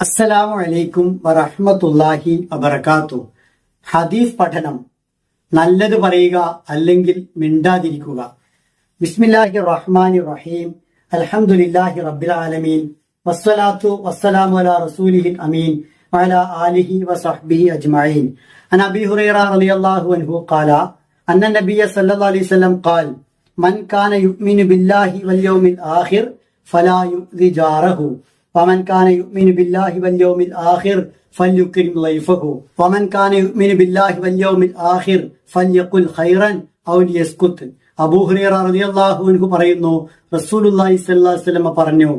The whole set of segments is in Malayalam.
അസ്സലാമു അലൈക്കും വറഹ്മത്തുള്ളാഹി വബറകാതുഹു. ഹദീസ് പഠനം. നല്ലത് പറയുക അല്ലെങ്കിൽ മിണ്ടാതിരിക്കുക. ബിസ്മില്ലാഹിർ റഹ്മാനിർ റഹീം. അൽഹംദുലില്ലാഹി റബ്ബിൽ ആലമീൻ. വസ്സലാത്തു വസ്സലാമു അലാ റസൂലിഹിൽ അമീൻ വഅലാ ആലിഹി വസഹ്ബിഹി അജ്മഈൻ. അൻ അബീ ഹുറൈറ റളിയല്ലാഹു അൻഹു ഖാല അന്ന നബിയ സല്ലല്ലാഹു അലൈഹി വസല്ലം ഖാൽ മൻ കാന യുഅ്മിനു ബില്ലാഹി വൽ യൗമിൽ ആഖിർ ഫലാ യുഅ്ദി ജാറഹു ومن كان يؤمن بالله واليوم الآخر فليكرم ضيفه ومن كان يؤمن بالله واليوم الآخر فليقل خيرا أو ليسكت. അബൂ ഹുറൈറ റളിയല്ലാഹു അൻഹു പറയുന്നു, റസൂലുള്ളാഹി സ്വല്ലല്ലാഹു അലൈഹി വസല്ലം പറഞ്ഞു,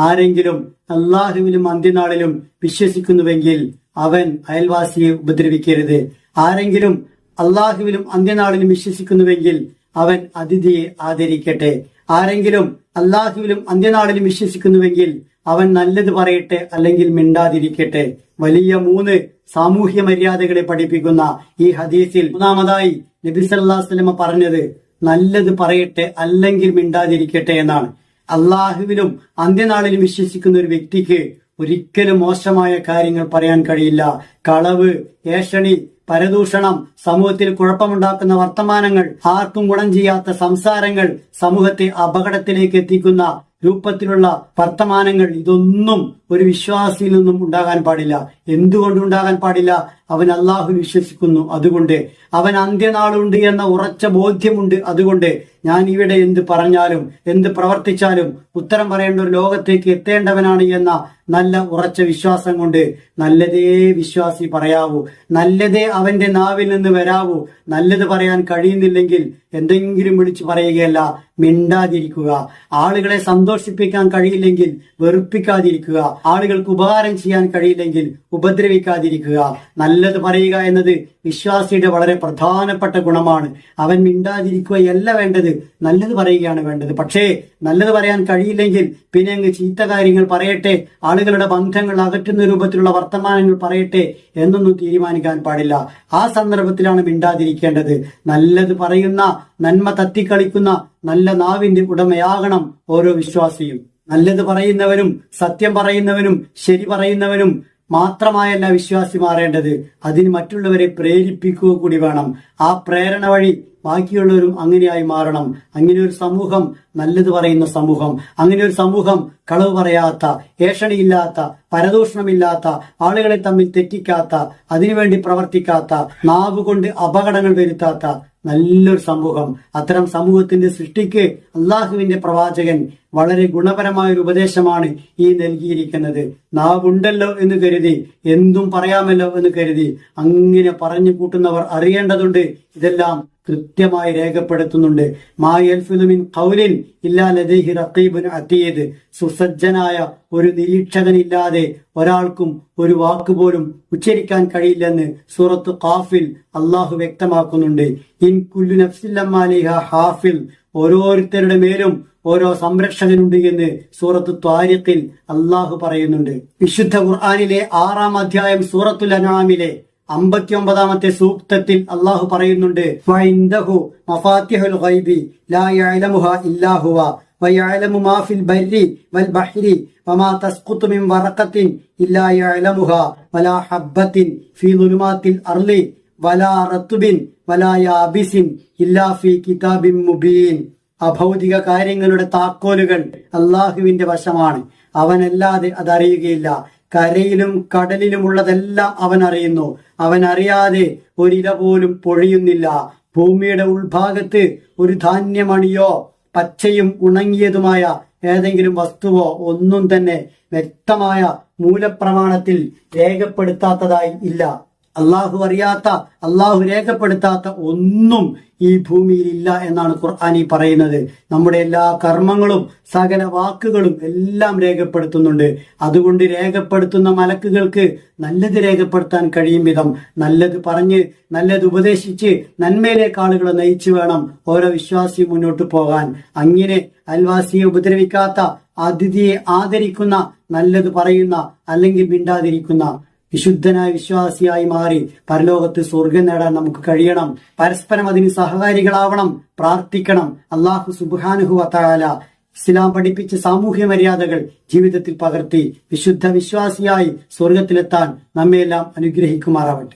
ആരെങ്കിലും അല്ലാഹുവിലും അന്ത്യനാളിലും വിശ്വസിക്കുന്നുവെങ്കിൽ അവൻ അയൽവാസിയെ ഉപദ്രവിക്കരുത്. ആരെങ്കിലും അല്ലാഹുവിലും അന്ത്യനാളിലും വിശ്വസിക്കുന്നുവെങ്കിൽ അവൻ അതിഥിയെ ആദരിക്കട്ടെ. ആരെങ്കിലും അല്ലാഹുവിലും അന്ത്യനാളിലും വിശ്വസിക്കുന്നുവെങ്കിൽ അവൻ നല്ലത് പറയട്ടെ അല്ലെങ്കിൽ മിണ്ടാതിരിക്കട്ടെ. വലിയ 3 സാമൂഹ്യ മര്യാദകളെ പഠിപ്പിക്കുന്ന ഈ ഹദീസിൽ മൂന്നാമതായി നബി സല്ലല്ലാഹു അലൈഹി വസല്ലം പറഞ്ഞത് നല്ലത് പറയട്ടെ അല്ലെങ്കിൽ മിണ്ടാതിരിക്കട്ടെ എന്നാണ്. അള്ളാഹുവിലും അന്ത്യനാളിലും വിശ്വസിക്കുന്ന ഒരു വ്യക്തിക്ക് ഒരിക്കലും മോശമായ കാര്യങ്ങൾ പറയാൻ കഴിയില്ല. കളവ്, ഏഷണി, പരദൂഷണം, സമൂഹത്തിൽ കുഴപ്പമുണ്ടാക്കുന്ന വർത്തമാനങ്ങൾ, ആർക്കും ഗുണം ചെയ്യാത്ത സംസാരങ്ങൾ, സമൂഹത്തെ അപകടത്തിലേക്ക് എത്തിക്കുന്ന രൂപത്തിലുള്ള വർത്തമാനങ്ങൾ, ഇതൊന്നും ഒരു വിശ്വാസിയിൽ നിന്നും ഉണ്ടാകാൻ പാടില്ല. എന്തുകൊണ്ട് ഉണ്ടാകാൻ പാടില്ല? അവൻ അള്ളാഹുവിൽ വിശ്വസിക്കുന്നു. അതുകൊണ്ട് അവൻ അന്ത്യനാളുണ്ട് എന്ന ഉറച്ച ബോധ്യമുണ്ട്. അതുകൊണ്ട് ഞാൻ ഇവിടെ എന്ത് പറഞ്ഞാലും എന്ത് പ്രവർത്തിച്ചാലും ഉത്തരം പറയേണ്ട ഒരു ലോകത്തേക്ക് എത്തേണ്ടവനാണ് എന്ന നല്ല ഉറച്ച വിശ്വാസം കൊണ്ട് നല്ലതേ വിശ്വാസി പറയാവൂ, നല്ലതേ അവന്റെ നാവിൽ നിന്ന് വരാവൂ. നല്ലത് പറയാൻ കഴിയുന്നില്ലെങ്കിൽ എന്തെങ്കിലും വിളിച്ചു പറയുകയല്ല, മിണ്ടാതിരിക്കുക. ആളുകളെ സന്തോഷിപ്പിക്കാൻ കഴിയില്ലെങ്കിൽ വെറുപ്പിക്കാതിരിക്കുക. ആളുകൾക്ക് ഉപകാരം ചെയ്യാൻ കഴിയില്ലെങ്കിൽ ഉപദ്രവിക്കാതിരിക്കുക. നല്ലത് പറയുക എന്നത് വിശ്വാസിയുടെ വളരെ പ്രധാനപ്പെട്ട ഗുണമാണ്. അവൻ മിണ്ടാതിരിക്കുകയല്ല വേണ്ടത്, നല്ലത് പറയുകയാണ് വേണ്ടത്. പക്ഷേ നല്ലത് പറയാൻ കഴിയില്ലെങ്കിൽ പിന്നെ അങ്ങ് ചീത്ത കാര്യങ്ങൾ പറയട്ടെ, ആളുകളുടെ ബന്ധങ്ങൾ അകറ്റുന്ന രൂപത്തിലുള്ള വർത്തമാനങ്ങൾ പറയട്ടെ എന്നൊന്നും തീരുമാനിക്കാൻ പാടില്ല. ആ സന്ദർഭത്തിലാണ് മിണ്ടാതിരിക്കേണ്ടത്. നല്ലത് പറയുന്ന, നന്മ തത്തിക്കളിക്കുന്ന നല്ല നാവിന്റെ ഉടമയാകണം ഓരോ വിശ്വാസിയും. നല്ലത് പറയുന്നവനും സത്യം പറയുന്നവനും ശരി പറയുന്നവനും മാത്രമായല്ല വിശ്വാസി മാറേണ്ടത്, അതിന് മറ്റുള്ളവരെ പ്രേരിപ്പിക്കുക കൂടി വേണം. ആ പ്രേരണ വഴി ബാക്കിയുള്ളവരും അങ്ങനെയായി മാറണം. അങ്ങനെ ഒരു സമൂഹം നല്ലത് പറയുന്ന സമൂഹം, അങ്ങനെ ഒരു സമൂഹം കളവ് പറയാത്ത, ഏഷണിയില്ലാത്ത, പരദൂഷണമില്ലാത്ത, ആളുകളെ തമ്മിൽ തെറ്റിക്കാത്ത, അതിനുവേണ്ടി പ്രവർത്തിക്കാത്ത, നാവ് കൊണ്ട് അപകടങ്ങൾ വരുത്താത്ത നല്ലൊരു സമൂഹം. അത്തരം സമൂഹത്തിന്റെ സൃഷ്ടിക്ക് അള്ളാഹുവിന്റെ പ്രവാചകൻ വളരെ ഗുണപരമായ ഒരു ഉപദേശമാണ് ഈ നൽകിയിരിക്കുന്നത്. നാവുണ്ടല്ലോ എന്ന് കരുതി എന്തും പറയാമല്ലോ എന്ന് കരുതി അങ്ങനെ പറഞ്ഞു കൂട്ടുന്നവർ അറിയേണ്ടതുണ്ട്. ഇതെല്ലാം കൃത്യമായി രേഖപ്പെടുത്തുന്നുണ്ട്. മായൽഫിലുമിൻ ഖൗലിൻ ഇല്ലാ ലദൈഹി റഖീബുൻ അതീദ്. സുസജ്ജനായ ഒരു നിരീക്ഷകനില്ലാതെ ഒരാൾക്കും ഒരു വാക്കുപോലും ഉച്ചരിക്കാൻ കഴിയില്ലെന്ന് സൂറത്ത് ഖാഫിൽ അള്ളാഹു വ്യക്തമാക്കുന്നുണ്ട്. ഇൻ കുല്ലു നഫ്സിൻ ലമ്മാ അലൈഹാ ഹാഫിൽ. ഓരോരുത്തരുടെ മേലും ഓരോ സംരക്ഷകനുണ്ട് എന്ന് സൂറത്ത് ത്വാരിഖിൽ അള്ളാഹു പറയുന്നുണ്ട്. വിശുദ്ധ ഖുർആനിലെ 6-ാം അധ്യായം സൂറത്തുൽ അൻആമിലെ 59-ാമത്തെ സൂക്തത്തിൽ അള്ളാഹു പറയുന്നുണ്ട്, വഇൻദഹു മഫാത്തിഹുൽ ഗൈബി ലാ യഅലമുഹാ ഇല്ലാ ഹുവ വയഅലമു മാ ഫിൽ ബർരി വൽ ബഹ്രി വമാ തസ്ഖുതു മിൻ വറഖത്തിൻ ഇല്ലാ യഅലമുഹാ വലാ ഹബ്ബത്തിൻ ഫീ ദുലുമാത്തിൽ അർളി വലാ റത്ബിൻ വലാ യാബിസിൻ ഇല്ലാ ഫീ കിതാബിൻ മുബീൻ. അഭൗതിക കാര്യങ്ങളുടെ താക്കോലുകൾ അള്ളാഹുവിന്റെ വശമാണ്. അവനല്ലാതെ അതറിയുകയില്ല. കരയിലും കടലിലുമുള്ളതെല്ലാം അവൻ അറിയുന്നു. അവൻ അറിയാതെ ഒരില പോലും പൊഴിയുന്നില്ല. ഭൂമിയുടെ ഉൾഭാഗത്ത് ഒരു ധാന്യമണിയോ പച്ചയും ഉണങ്ങിയതുമായ ഏതെങ്കിലും വസ്തുവോ ഒന്നും തന്നെ വ്യക്തമായ മൂലപ്രമാണത്തിൽ രേഖപ്പെടുത്താത്തതായി ഇല്ല. അള്ളാഹു അറിയാത്ത, അള്ളാഹു രേഖപ്പെടുത്താത്ത ഒന്നും ഈ ഭൂമിയിൽ ഇല്ല എന്നാണ് ഖുർആനി പറയുന്നത്. നമ്മുടെ എല്ലാ കർമ്മങ്ങളും സകല വാക്കുകളും എല്ലാം രേഖപ്പെടുത്തുന്നുണ്ട്. അതുകൊണ്ട് രേഖപ്പെടുത്തുന്ന മലക്കുകൾക്ക് നല്ലത് രേഖപ്പെടുത്താൻ കഴിയും വിധം നല്ലത് പറഞ്ഞ്, നല്ലത് ഉപദേശിച്ച്, നന്മയിലേക്ക് ആളുകളെ നയിച്ചു വേണം ഓരോ വിശ്വാസിയും മുന്നോട്ട് പോകാൻ. അങ്ങനെ അയൽവാസിയെ ഉപദ്രവിക്കാത്ത, അതിഥിയെ ആദരിക്കുന്ന, നല്ലത് പറയുന്ന അല്ലെങ്കിൽ മിണ്ടാതിരിക്കുന്ന വിശുദ്ധനായ വിശ്വാസിയായി മാറി പരലോകത്ത് സ്വർഗം നേടാൻ നമുക്ക് കഴിയണം. പരസ്പരം അതിന് സഹകാരികളാവണം, പ്രാർത്ഥിക്കണം. അല്ലാഹു സുബ്ഹാനഹു വ തആല ഇസ്ലാം പഠിപ്പിച്ച സാമൂഹ്യ മര്യാദകൾ ജീവിതത്തിൽ പകർത്തി വിശുദ്ധ വിശ്വാസിയായി സ്വർഗത്തിലെത്താൻ നമ്മയെല്ലാം അനുഗ്രഹിക്കുമാറാവട്ടെ.